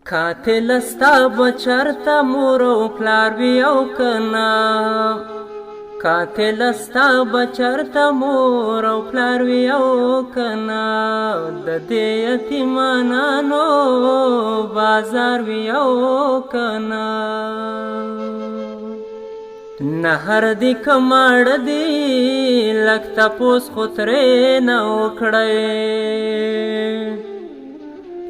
قاتل ستا بچرته مور او پلار وي او کنا قاتل ستا بچرته مور او پلار وي او کنا د دې یتیمانانو بازار وي او کنا نهر دی کماړ دی لک تپوس خو ترې نه وکړی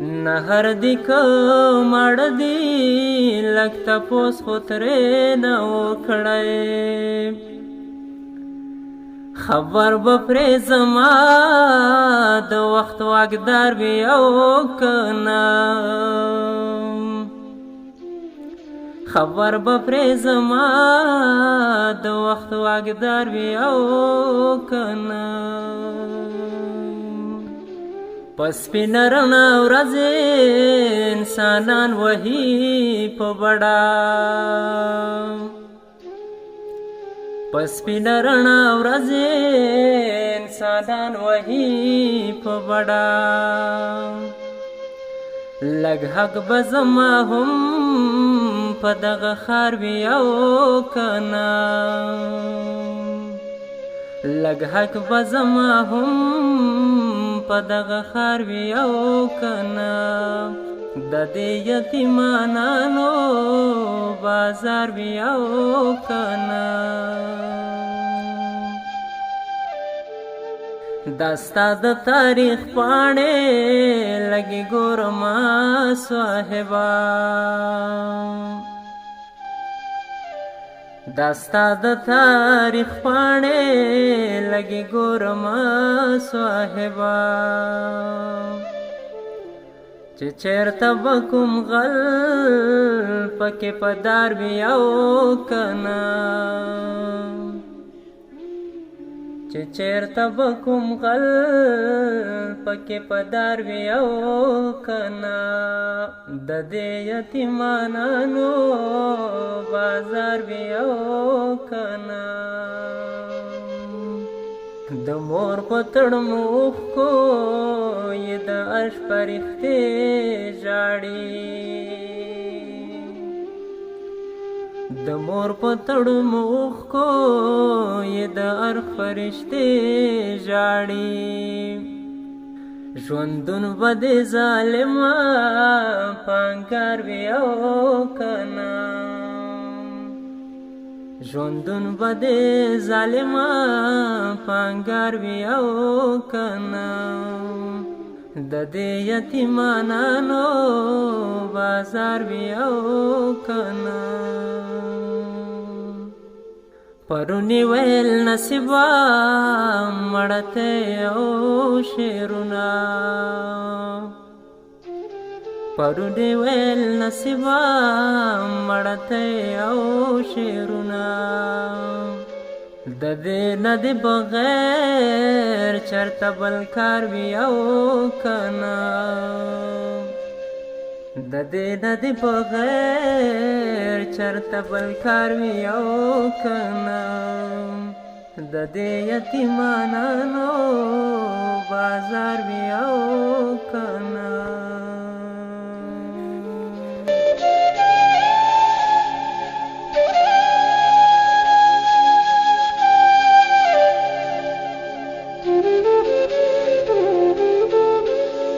نهر دی کماړ دی لک تپوس خو ترې نه وکړی خبر به پرې زما د وخت واګدار وي او کنه خبر به پرې زما د وخت واګدار وي او کنه په سپینه رڼا ورځې انسانان وهي په بډا په سپینه رڼا ورځې انسانان وهي په بډا لږ حق به زما هم په دغه ښار وي او کنه لږ حق به زما هم په دغه ښار وي او کنه د دې یتیمانانو بازار وي او کنه دا ستا د تاریخ پاڼې لګي ګورما صاحبا دا ستا د تاریخ پاڼې لګي ګورما صاحبا چې چېرته به کوم غل پکې په دار وي او کنه چې چېرته به کوم غل پکې په دار وي او کنه د دې یتیمانانو بازار وي او کنه د مور په تړمو اوښکو یې د عرش فرښتې ژاړي د مور په تړمو اوښکو یې د عرش فرښتې ژاړي ژوندون به د ظالمه پانګار وي او کنه ژوندون به د ظالمه پانګار وي او کنه د دې یتیمانانو بازار وي او کنه پرونی ویل نصیبا مړته او شیرونه پرونی ویل نصیبا مړته او شیرونه د دې نه د بغیر چرته بل کار وي او کنه د دې نه د بغیر چرته بل کار وي او کنه د دې یتیمانانو بازار وي او کنه